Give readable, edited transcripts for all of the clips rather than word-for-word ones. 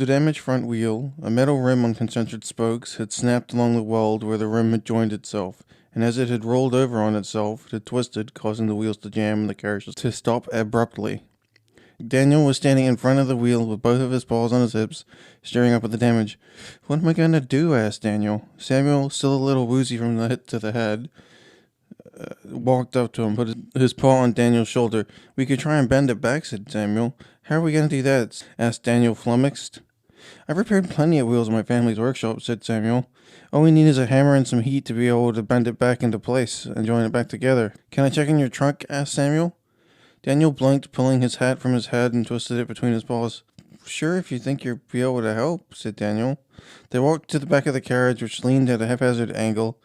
The damaged front wheel, a metal rim on concentric spokes, had snapped along the weld where the rim had joined itself, and as it had rolled over on itself, it had twisted, causing the wheels to jam and the carriage to stop abruptly. Daniel was standing in front of the wheel with both of his paws on his hips, staring up at the damage. "What am I going to do?" asked Daniel. Samuel, still a little woozy from the hit to the head, walked up to him, put his paw on Daniel's shoulder. "We could try and bend it back," said Samuel. "How are we going to do that?" asked Daniel, flummoxed. "I've repaired plenty of wheels in my family's workshop," said Samuel. "All we need is a hammer and some heat to be able to bend it back into place and join it back together." "Can I check in your trunk?" asked Samuel. Daniel blinked, pulling his hat from his head and twisted it between his paws. "Sure, if you think you'll be able to help," said Daniel. They walked to the back of the carriage, which leaned at a haphazard angle.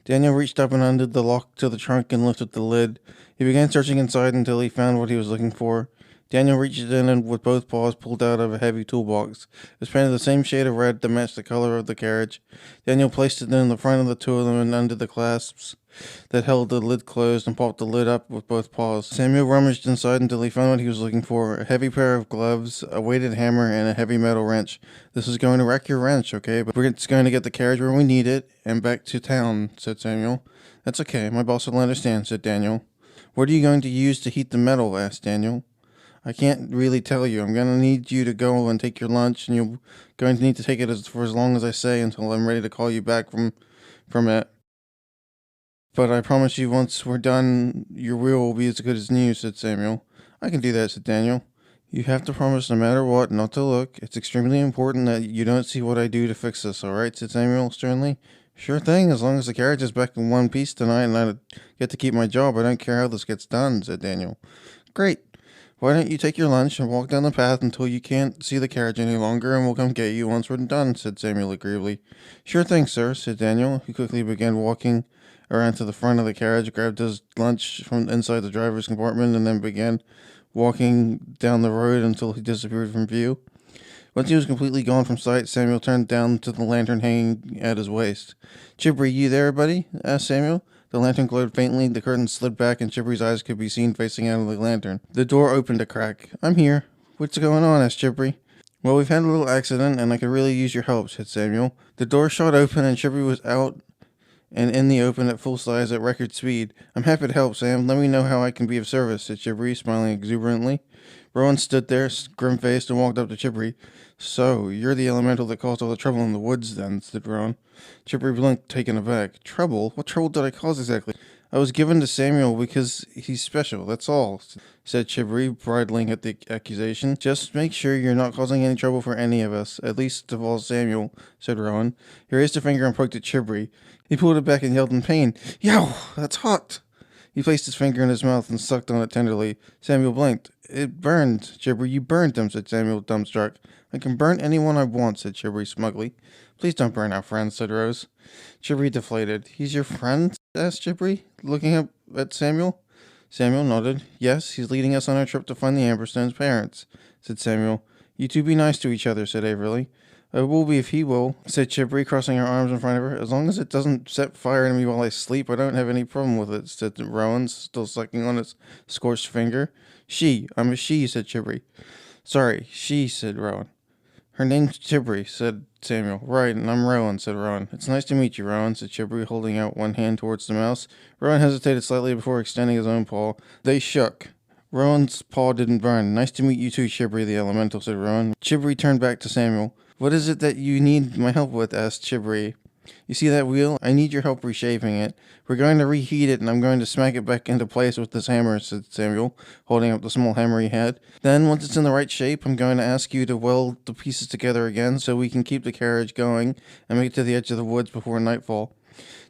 Daniel reached up and undid the lock to the trunk and lifted the lid. He began searching inside until he found what he was looking for. Daniel reached in and with both paws pulled out of a heavy toolbox. It was painted the same shade of red to match the color of the carriage. Daniel placed it in the front of the two of them and undid the clasps that held the lid closed and popped the lid up with both paws. Samuel rummaged inside until he found what he was looking for: a heavy pair of gloves, a weighted hammer, and a heavy metal wrench. "This is going to wreck your wrench, okay? But it's going to get the carriage where we need it and back to town," said Samuel. "That's okay. My boss will understand," said Daniel. "What are you going to use to heat the metal?" asked Daniel. "I can't really tell you. I'm going to need you to go and take your lunch, and you're going to need to take it for as long as I say until I'm ready to call you back from it. But I promise you once we're done, your wheel will be as good as new," said Samuel. "I can do that," said Daniel. "You have to promise no matter what not to look. It's extremely important that you don't see what I do to fix this, all right?" said Samuel sternly. "Sure thing, as long as the carriage is back in one piece tonight and I get to keep my job. I don't care how this gets done," said Daniel. "Great. Why don't you take your lunch and walk down the path until you can't see the carriage any longer, and we'll come get you once we're done," said Samuel agreeably. "Sure thing, sir," said Daniel. He quickly began walking around to the front of the carriage, grabbed his lunch from inside the driver's compartment, and then began walking down the road until he disappeared from view. Once he was completely gone from sight, Samuel turned down to the lantern hanging at his waist. "Chibri, you there, buddy?" asked Samuel. The lantern glowed faintly, the curtain slid back, and Chibri's eyes could be seen facing out of the lantern. The door opened a crack. "I'm here." "What's going on?" asked Chibri. "Well, we've had a little accident, and I could really use your help," said Samuel. The door shot open, and Chibri was out and in the open at full size at record speed. "I'm happy to help, Sam. Let me know how I can be of service," said Chibri, smiling exuberantly. Rowan stood there, grim-faced, and walked up to Chibri. "So, you're the elemental that caused all the trouble in the woods, then," said Rowan. Chibri blinked, taken aback. "Trouble? What trouble did I cause exactly?" "I was given to Samuel because he's special, that's all," said Chibri, bridling at the accusation. "Just make sure you're not causing any trouble for any of us, at least of all Samuel," said Rowan. He raised a finger and poked at Chibri. He pulled it back and yelled in pain. "Yow, that's hot!" He placed his finger in his mouth and sucked on it tenderly. Samuel blinked. "It burned, Chibri. You burned him," said Samuel, dumbstruck. "I can burn anyone I want," said Chibri smugly. "Please don't burn our friend," said Rose. Chibri deflated. "He's your friend?" asked Chibri, looking up at Samuel. Samuel nodded. "Yes, he's leading us on our trip to find the Amberstone's parents," said Samuel. "You two be nice to each other," said Averly. "I will be if he will," said Chibri, crossing her arms in front of her. "As long as it doesn't set fire to me while I sleep, I don't have any problem with it," said Rowan, still sucking on his scorched finger. I'm a she," said Chibri. "Sorry, she," said Rowan. "Her name's Chibri," said Samuel. "Right, and I'm Rowan," said Rowan. "It's nice to meet you, Rowan," said Chibri, holding out one hand towards the mouse. Rowan hesitated slightly before extending his own paw. They shook. Rowan's paw didn't burn. "Nice to meet you too, Chibri the elemental," said Rowan. Chibri turned back to Samuel. "What is it that you need my help with?" asked Chibri. "You see that wheel? I need your help reshaping it. We're going to reheat it, and I'm going to smack it back into place with this hammer," said Samuel, holding up the small hammer he had. "Then, once it's in the right shape, I'm going to ask you to weld the pieces together again so we can keep the carriage going and make it to the edge of the woods before nightfall."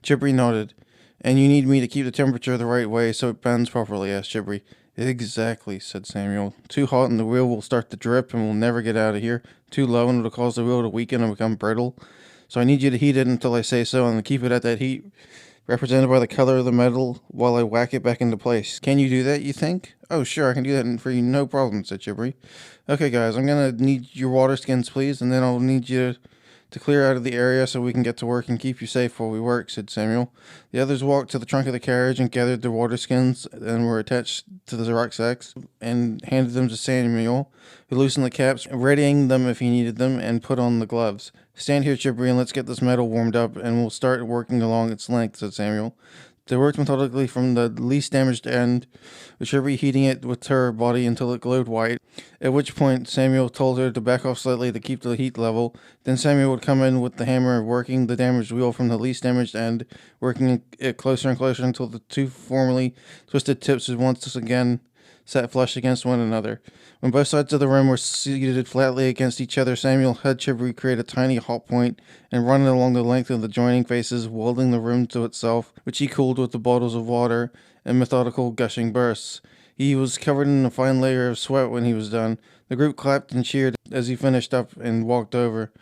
Chibri nodded. "And you need me to keep the temperature the right way so it bends properly?" asked Chibri. "Exactly," said Samuel. "Too hot and the wheel will start to drip and we'll never get out of here. Too low and it'll cause the wheel to weaken and become brittle. So I need you to heat it until I say so and keep it at that heat represented by the color of the metal while I whack it back into place. Can you do that, you think?" "Oh, sure, I can do that for you, no problem," said Chibri. "Okay, guys, I'm going to need your water skins, please, and then I'll need you to clear out of the area so we can get to work and keep you safe while we work, said Samuel. The others walked to the trunk of the carriage and gathered their water skins and were attached to the rucksacks and handed them to Samuel, who loosened the caps, readying them if he needed them, and put on the gloves. Stand here, Chibri, and let's get this metal warmed up, and we'll start working along its length, said Samuel. They worked methodically from the least damaged end, with Chibri heating it with her body until it glowed white, at which point Samuel told her to back off slightly to keep the heat level. Then Samuel would come in with the hammer, working the damaged wheel from the least damaged end, working it closer and closer until the two formerly twisted tips once again sat flush against one another. When both sides of the rim were seated flatly against each other, Samuel had Chibri create a tiny hot point and run it along the length of the joining faces, welding the rim to itself, which he cooled with the bottles of water and methodical gushing bursts. He was covered in a fine layer of sweat when he was done. The group clapped and cheered as he finished up and walked over.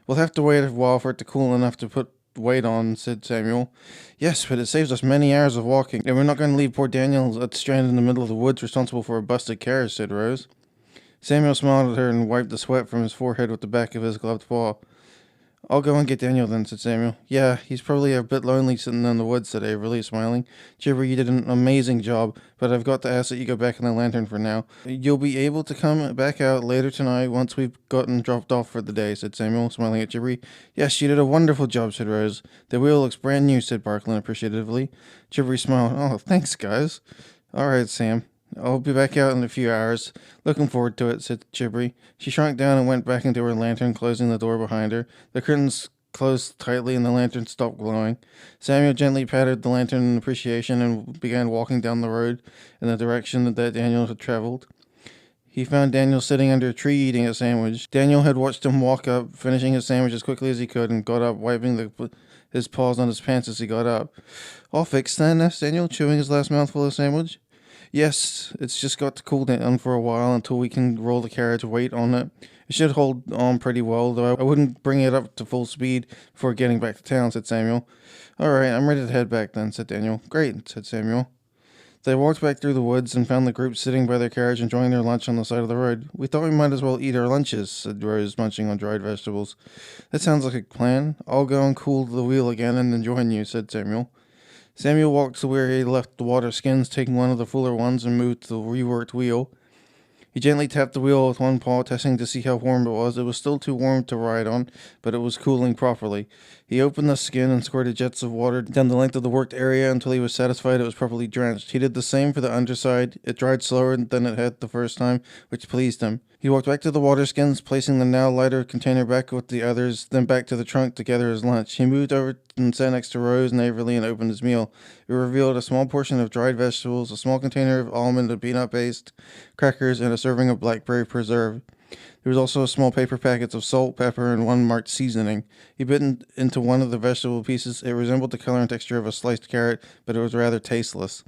We'll have to wait a while for it to cool enough to put weight on, said Samuel. Yes, but it saves us many hours of walking, and we're not going to leave poor Daniel stranded in the middle of the woods responsible for a busted carriage, said Rose. Samuel smiled at her and wiped the sweat from his forehead with the back of his gloved paw. I'll go and get Daniel then, said Samuel. Yeah, he's probably a bit lonely sitting in the woods, said Averly, smiling. Chibri, you did an amazing job, but I've got to ask that you go back in the lantern for now. You'll be able to come back out later tonight once we've gotten dropped off for the day, said Samuel, smiling at Chibri. Yes, you did a wonderful job, said Rose. The wheel looks brand new, said Barklin appreciatively. Chibri smiled. Oh, thanks, guys. All right, Sam. I'll be back out in a few hours. Looking forward to it, said Chibri. She shrunk down and went back into her lantern, closing the door behind her. The curtains closed tightly and the lantern stopped glowing. Samuel gently patted the lantern in appreciation and began walking down the road in the direction that Daniel had traveled. He found Daniel sitting under a tree eating a sandwich. Daniel had watched him walk up, finishing his sandwich as quickly as he could, and got up, wiping his paws on his pants as he got up. All fixed then? Asked Daniel, chewing his last mouthful of sandwich. Yes, it's just got to cool down for a while until we can roll the carriage weight on it. It should hold on pretty well, though I wouldn't bring it up to full speed before getting back to town, said Samuel. All right, I'm ready to head back then, said Daniel. Great, said Samuel. They walked back through the woods and found the group sitting by their carriage enjoying their lunch on the side of the road. We thought we might as well eat our lunches, said Rose, munching on dried vegetables. That sounds like a plan. I'll go and cool the wheel again and then join you, said Samuel. Samuel walked to where he left the water skins, taking one of the fuller ones and moved to the reworked wheel. He gently tapped the wheel with one paw, testing to see how warm it was. It was still too warm to ride on, but it was cooling properly. He opened the skin and squirted jets of water down the length of the worked area until he was satisfied it was properly drenched. He did the same for the underside. It dried slower than it had the first time, which pleased him. He walked back to the water skins, placing the now lighter container back with the others, then back to the trunk to gather his lunch. He moved over and sat next to Rose and Averly and opened his meal. It revealed a small portion of dried vegetables, a small container of almond and peanut paste, crackers, and a serving of blackberry preserve. There was also a small paper packets of salt, pepper, and one marked seasoning. He bit into one of the vegetable pieces. It resembled the color and texture of a sliced carrot, but it was rather tasteless.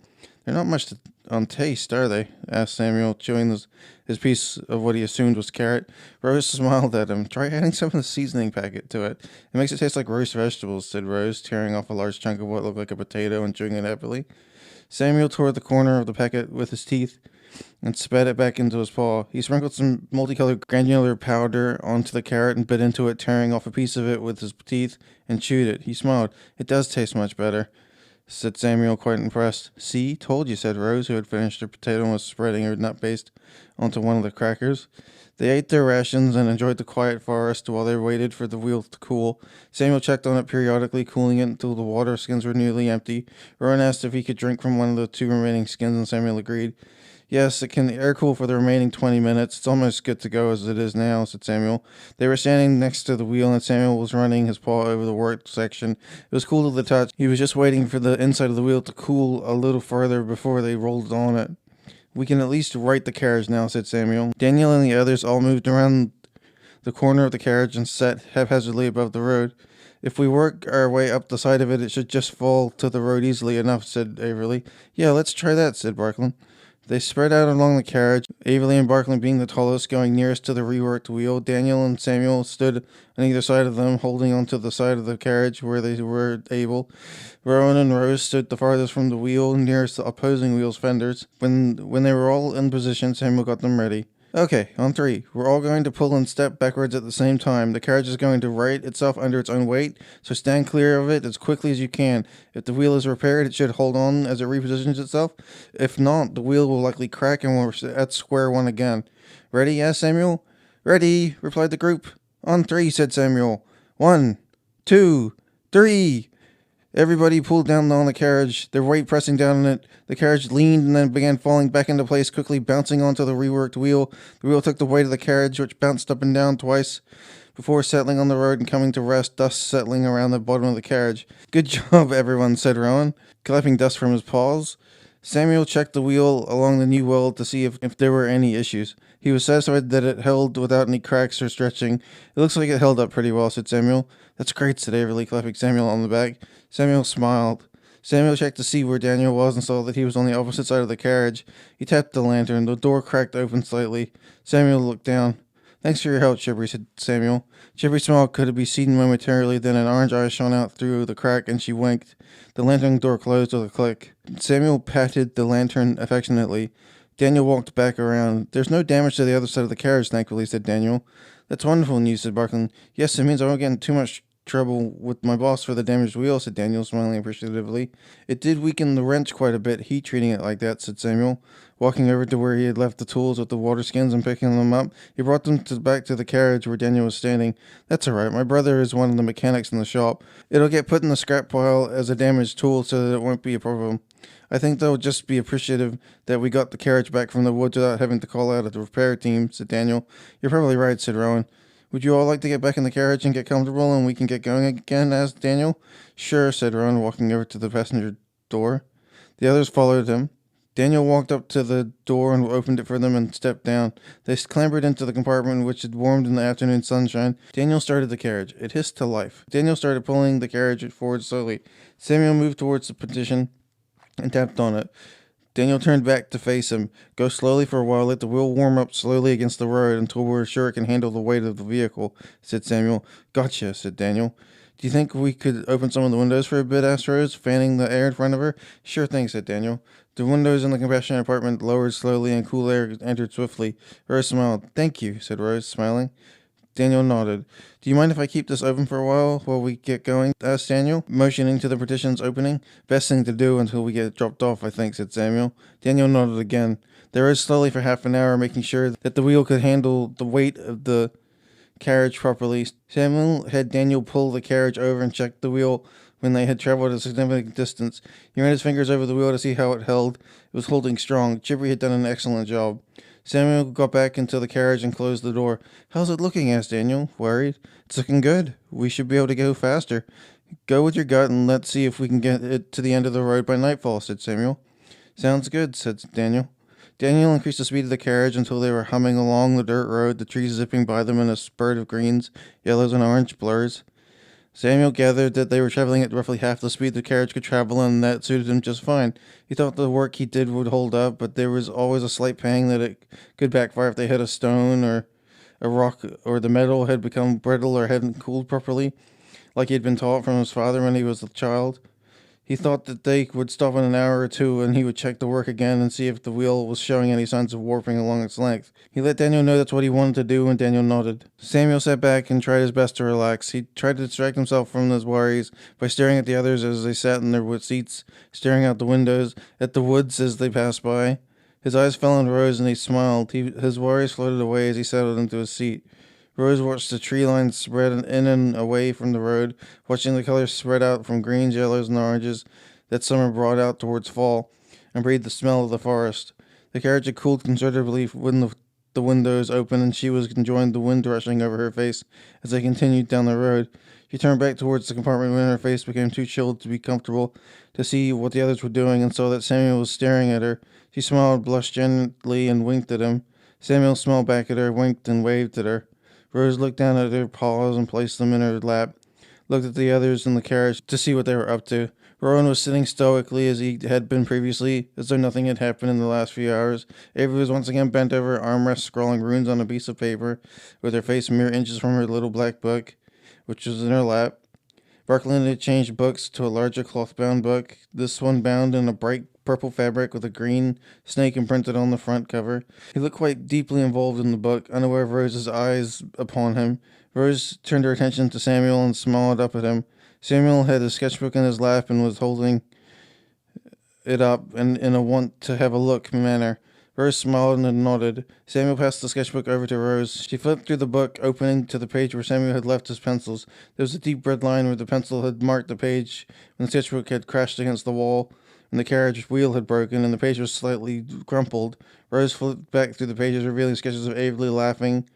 They're not much on taste, are they? Asked Samuel, chewing his piece of what he assumed was carrot. Rose smiled at him. Try adding some of the seasoning packet to it. It makes it taste like roast vegetables, said Rose, tearing off a large chunk of what looked like a potato and chewing it happily. Samuel tore the corner of the packet with his teeth and spat it back into his paw. He sprinkled some multicolored granular powder onto the carrot and bit into it, tearing off a piece of it with his teeth, and chewed it. He smiled. It does taste much better, said Samuel, quite impressed. See, told you, said Rose, who had finished her potato and was spreading her nut paste onto one of the crackers. They ate their rations and enjoyed the quiet forest while they waited for the wheel to cool. Samuel checked on it periodically, cooling it until the water skins were nearly empty. Rowan asked if he could drink from one of the two remaining skins, and Samuel agreed. Yes, it can air cool for the remaining 20 minutes. It's almost good to go as it is now, said Samuel. They were standing next to the wheel, and Samuel was running his paw over the worked section. It was cool to the touch. He was just waiting for the inside of the wheel to cool a little further before they rolled on it. We can at least right the carriage now, said Samuel. Daniel and the others all moved around the corner of the carriage and sat haphazardly above the road. If we work our way up the side of it, it should just fall to the road easily enough, said Averly. Yeah, let's try that, said Barklin. They spread out along the carriage, Averly and Barklin being the tallest, going nearest to the reworked wheel. Daniel and Samuel stood on either side of them, holding onto the side of the carriage where they were able. Rowan and Rose stood the farthest from the wheel, nearest the opposing wheel's fenders. When they were all in position, Samuel got them ready. Okay, on three. We're all going to pull and step backwards at the same time. The carriage is going to right itself under its own weight, so stand clear of it as quickly as you can. If the wheel is repaired, it should hold on as it repositions itself. If not, the wheel will likely crack and we're at square one again. Ready? Asked Samuel. Ready, replied the group. On three, said Samuel. 1, 2, 3. Everybody pulled down on the carriage, their weight pressing down on it. The carriage leaned and then began falling back into place, quickly bouncing onto the reworked wheel. The wheel took the weight of the carriage, which bounced up and down twice before settling on the road and coming to rest, dust settling around the bottom of the carriage. Good job, everyone, said Rowan, clapping dust from his paws. Samuel checked the wheel along the new weld to see if there were any issues. He was satisfied that it held without any cracks or stretching. It looks like it held up pretty well, said Samuel. That's great, said Averly, clapping Samuel on the back. Samuel smiled. Samuel checked to see where Daniel was and saw that he was on the opposite side of the carriage. He tapped the lantern. The door cracked open slightly. Samuel looked down. Thanks for your help, Chibri, said Samuel. Chibri smiled could be seen momentarily, then an orange eye shone out through the crack and she winked. The lantern door closed with a click. Samuel patted the lantern affectionately. Daniel walked back around. There's no damage to the other side of the carriage, thankfully, said Daniel. That's wonderful news, said Barkley. Yes, it means I won't get in too much trouble with my boss for the damaged wheel, said Daniel, smiling appreciatively. It did weaken the wrench quite a bit, heat treating it like that, said Samuel. Walking over to where he had left the tools with the water skins and picking them up, he brought them back to the carriage where Daniel was standing. That's all right. My brother is one of the mechanics in the shop. It'll get put in the scrap pile as a damaged tool so that it won't be a problem. I think they'll just be appreciative that we got the carriage back from the woods without having to call out a repair team, said Daniel. You're probably right, said Rowan. Would you all like to get back in the carriage and get comfortable and we can get going again? Asked Daniel. Sure, said Rowan, walking over to the passenger door. The others followed him. Daniel walked up to the door and opened it for them and stepped down. They clambered into the compartment, which had warmed in the afternoon sunshine. Daniel started the carriage. It hissed to life. Daniel started pulling the carriage forward slowly. Samuel moved towards the partition and tapped on it. Daniel turned back to face him. Go slowly for a while. Let the wheel warm up slowly against the road until we're sure it can handle the weight of the vehicle, said Samuel. Gotcha, said Daniel. Do you think we could open some of the windows for a bit? Asked Rose, fanning the air in front of her. Sure thing, said Daniel. The windows in the compassion apartment lowered slowly and cool air entered swiftly. Rose smiled. Thank you, said Rose, smiling. Daniel nodded. Do you mind if I keep this open for a while we get going? Asked Daniel, motioning to the partition's opening. Best thing to do until we get dropped off, I think, said Samuel. Daniel nodded again. They rose slowly for half an hour, making sure that the wheel could handle the weight of the carriage properly. Samuel had Daniel pull the carriage over and check the wheel when they had traveled a significant distance. He ran his fingers over the wheel to see how it held. It was holding strong. Chibri had done an excellent job. Samuel got back into the carriage and closed the door. How's it looking? Asked Daniel, worried. It's looking good. We should be able to go faster. Go with your gut and let's see if we can get it to the end of the road by nightfall, said Samuel. Sounds good, said Daniel. Daniel increased the speed of the carriage until they were humming along the dirt road, the trees zipping by them in a spurt of greens, yellows, and orange blurs. Samuel gathered that they were traveling at roughly half the speed the carriage could travel, and that suited him just fine. He thought the work he did would hold up, but there was always a slight pang that it could backfire if they hit a stone or a rock, or the metal had become brittle or hadn't cooled properly, like he had been taught from his father when he was a child. He thought that they would stop in an hour or two and he would check the work again and see if the wheel was showing any signs of warping along its length. He let Daniel know that's what he wanted to do and Daniel nodded. Samuel sat back and tried his best to relax. He tried to distract himself from his worries by staring at the others as they sat in their seats, staring out the windows, at the woods as they passed by. His eyes fell on Rose and he smiled. His worries floated away as he settled into his seat. Rose watched the tree line spread in and away from the road, watching the colors spread out from greens, yellows, and oranges that summer brought out towards fall, and breathed the smell of the forest. The carriage had cooled considerably when the windows opened, and she was enjoying the wind rushing over her face as they continued down the road. She turned back towards the compartment when her face became too chilled to be comfortable to see what the others were doing, and saw that Samuel was staring at her. She smiled, blushed gently, and winked at him. Samuel smiled back at her, winked, and waved at her. Rose looked down at her paws and placed them in her lap, looked at the others in the carriage to see what they were up to. Rowan was sitting stoically as he had been previously, as though nothing had happened in the last few hours. Avery was once again bent over her armrest, scrawling runes on a piece of paper, with her face mere inches from her little black book, which was in her lap. Barkley had changed books to a larger cloth-bound book, this one bound in a bright purple fabric with a green snake imprinted on the front cover. He looked quite deeply involved in the book, unaware of Rose's eyes upon him. Rose turned her attention to Samuel and smiled up at him. Samuel had his sketchbook in his lap and was holding it up in a want-to-have-a-look manner. Rose smiled and nodded. Samuel passed the sketchbook over to Rose. She flipped through the book, opening to the page where Samuel had left his pencils. There was a deep red line where the pencil had marked the page when the sketchbook had crashed against the wall, and the carriage wheel had broken, and the page was slightly crumpled. Rose flipped back through the pages, revealing sketches of Averley laughing,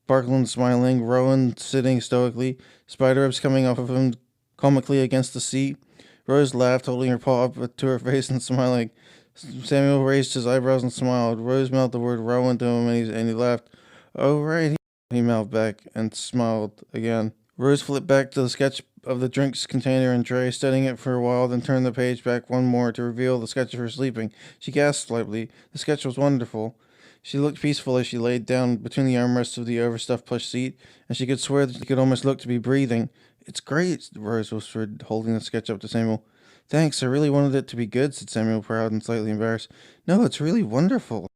Barkland smiling, Rowan sitting stoically, spider-webs coming off of him comically against the seat. Rose laughed, holding her paw up to her face and smiling. Samuel raised his eyebrows and smiled. Rose mouthed the word Rowan to him, and he laughed. "Oh, right," he mouthed back, and smiled again. Rose flipped back to the sketch of the drinks container and tray, studying it for a while, then turned the page back one more to reveal the sketch of her sleeping. She gasped slightly. The sketch was wonderful. She looked peaceful as she laid down between the armrests of the overstuffed plush seat, and she could swear that she could almost look to be breathing. "It's great," Rose whispered, holding the sketch up to Samuel. "Thanks, I really wanted it to be good," said Samuel, proud and slightly embarrassed. "No, it's really wonderful."